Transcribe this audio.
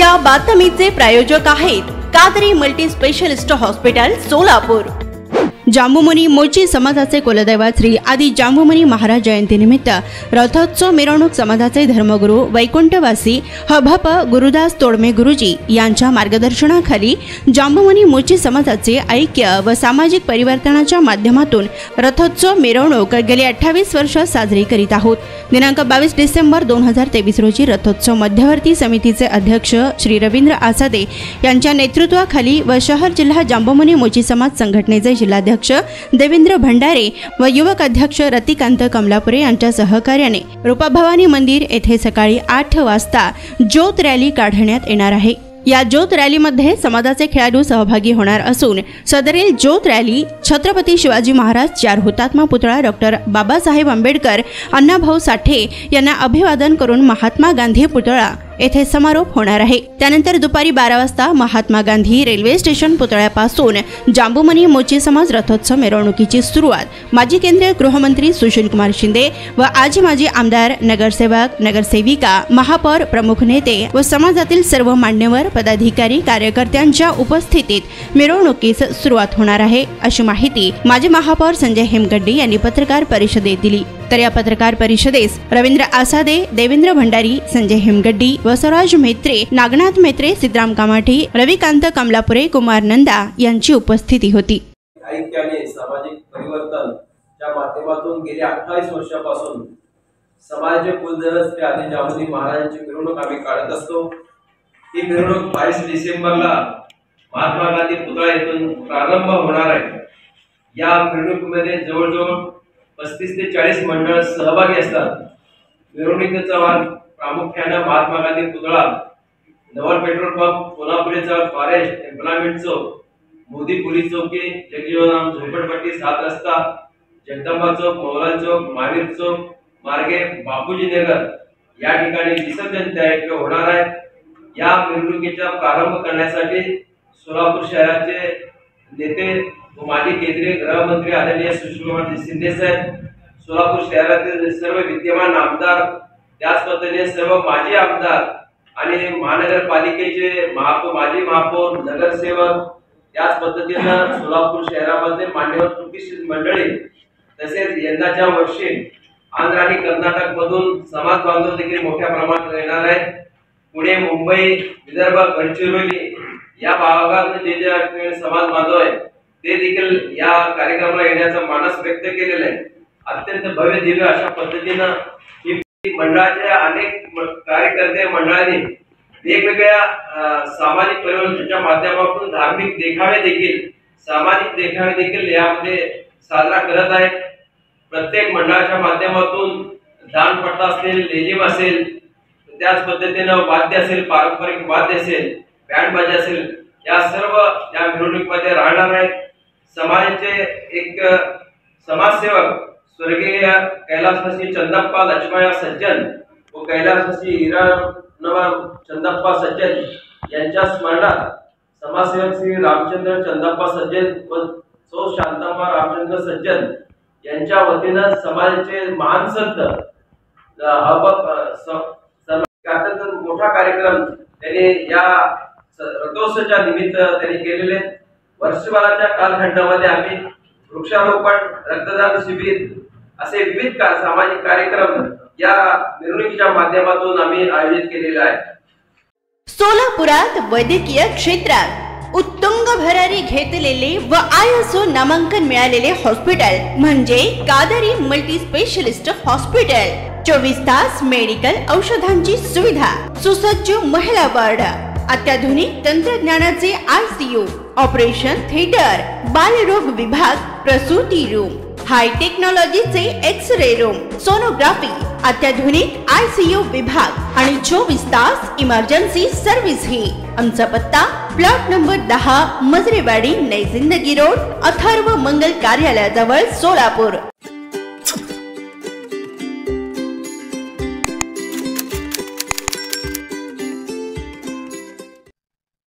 या बातमीचे प्रायोजक आहेत Qadri multi specialist hospital Solapur. Jambumuni मोची समाजाचे कुलदैवत श्री आदि जांबुमुनी महाराज जयंतीनिमित्त रथोत्सव मिरवणूक समाजाचे धर्मगुरू वैकुंठवासी हभप गुरुदास तोडमे गुरुजी यांच्या मार्गदर्शनाखाली जांबुमुनी मोची समाजाचे ऐक्य व सामाजिक परिवर्तनाच्या माध्यमातून रथोत्सव मिरवणूक गेली 28 वर्ष साजरी करीत आहोत। दिनांक 22 डिसेंबर 2023 रोजी रथोत्सव मध्यवर्ती समितीचे अध्यक्ष श्री रवींद्र आसादे यांच्या नेतृत्वाखाली व शहर जिल्हा जांबुमुनी मोची समाज संघटनेचे जिल्हाध्यक्ष देवेंद्र भंडारे व युवक अध्यक्ष रतिकांत कमलापुरे यांच्या सहकार्याने रूपाभवानी मंदिर येथे सकाळी 8 वाजता ज्योत रॅली काढण्यात येणार आहे। या ज्योत रॅलीमध्ये समाजाचे खेळाडू सहभागी होणार असून सदरील ज्योत रॅली छत्रपती शिवाजी महाराज 4 हुतात्मा पुतळा डॉक्टर बाबासाहेब आंबेडकर अण्णाभाऊ साठे यांना अभिवादन करून महात्मा गांधी पुतळा येथे समारोप होणार आहे। त्यानंतर दुपारी 12 वाजता महात्मा गांधी रेल्वे स्टेशन पुतळ्यापासून जांबुमुनी मोची समाज रथोत्सव मिरवणुकीची सुरुवात माजी केंद्रीय गृहमंत्री सुशील कुमार शिंदे व माजी आमदार, नगरसेवक, नगरसेविका, महापौर, प्रमुख नेते व समाजातील सर्व मान्यवर पदाधिकारी कार्यकर्त्यांच्या उपस्थितीत मिरवणुकीस सुरुवात होणार आहे, अशी माहिती माजी महापौर संजय हेमगड्डी यांनी पत्रकार परिषदेत दिली। तर या पत्रकार परिषदेस रवींद्र आसादे, देवेंद्र भंडारी, संजय हेमगड्डी, वसवराज मेत्रे, नागनाथ मेत्रे, सिद्धराम कामाठी, रविकांत कमलापुरे, कुमार नंदा यांची उपस्थिती होती। ऐक्याने सामाजिक परिवर्तनच्या माध्यमातून गेल्या 28 वर्षापासून समाजाचे कुलदैवत श्री आदि जांबुमुनी महाराजांची मिरवणूक आम्ही काढत असतो। ही मिरवणूक 22 डिसेंबरला महात्मा गांधी पुतळा येथून प्रारंभ होणार आहे। या मिरवणुकीमध्ये जवळजवळ 35 ते 40 मंडळ सहभागी असतात। मिरवणुकीचा मार्ग प्रामुख्याने महात्मा गांधी पुतळा, नवल पेट्रोल पंप, कोल्हापुरी चौक, फॉरेस्ट एम्प्लॉयमेंट चौक, मोदी पोलीस चौकी, जगजीवनराम झोपडपट्टी 7 रस्ता, जगदंबा चौक, मौलाना चौक, महावीर चौक मार्गे बापूजी नगर या ठिकाणी विसर्जन तयारी होणार आहे। या मिरवणुकीचा प्रारंभ करण्यासाठी सोलापूर शहराचे नेते व माजी केंद्रीय गृहमंत्री आदरणीय सुशील कुमार शिंदे साहेब, सोलापूर शहरातील सर्व विद्यमान आमदार, त्याच पद्धतीने सर्व माजी आमदार आणि महानगरपालिकेचे माजी महापौर, नगरसेवक, त्याच पद्धतीने सोलापूर शहरामध्ये मान्यवर प्रतिष्ठित मंडळी, तसेच यंदाच्या वर्षी आंध्र आणि कर्नाटक मधून समाज बांधव देखील मोठ्या प्रमाणात येणार आहेत। पुणे, मुंबई, विदर्भ, गडचिरोली या भागात जे समाज बांधव आहेत ते देखील या कार्यक्रमाला येण्याचा मानस व्यक्त केलेला आहे। अत्यंत भव्य दिव्य अशा पद्धतीने ही मंडळाच्या अनेक कार्यकर्ते मंडळांनी वेगवेगळ्या सामाजिक परिवर्तनाच्या माध्यमातून धार्मिक देखावे देखील, सामाजिक देखावे देखील यामध्ये साजरा करत आहेत। प्रत्येक मंडळाच्या माध्यमातून दांडपट्टा असेल, लेझिम असेल, त्याच पद्धतीने वाद्य असेल, पारंपरिक वाद्य असेल, बँड बाजा असेल, या सर्व या मिरवणुकीमध्ये राहणार आहेत। समाजाचे एक समाजसेवक स्वर्गीय कैलासवासी चंदप्पा लक्ष्मण सज्जन व कैलासवासी हिरानवा चंदप्पा सज्जन यांच्या स्मरणात समाजसेवक श्री रामचंद्र चंदप्पा सज्जन व सौ शांतम्मा रामचंद्र सज्जन यांच्या वतीने समाजाचे महान संत मोठा कार्यक्रम त्यांनी या रथोत्सवाच्या निमित्त त्यांनी केलेले। वर्षभराच्या कालखंडामध्ये आम्ही वृक्षारोपण, रक्तदान शिबिर असे विविध सामाजिक कार्यक्रम या मिरवणुकीच्या माध्यमातून आम्ही आयोजित केलेले आहेत। सोलापुरात वैद्यकीय क्षेत्रात उत्तुंग भरारी घेतलेले व ISO नामांकन मिळालेले हॉस्पिटल म्हणजे कादरी मल्टी स्पेशलिस्ट हॉस्पिटल। 24 तास मेडिकल औषधांची सुविधा, सुसज्ज महिला वार्ड, अत्याधुनिक तंत्रज्ञानाचे ICU, ऑपरेशन थिएटर, बालरोग विभाग, प्रसूती रूम, हाय टेक्नॉलॉजीचे एक्स-रे रूम, सोनोग्राफी, अत्याधुनिक ICU विभाग आणि 24 तास इमर्जन्सी सर्व्हिस ही। आमचा पत्ता प्लॉट नंबर 10, मजरेवाडी, नई जिंदगी रोड, अथर्व मंगल कार्यालयाजवळ, सोलापूर।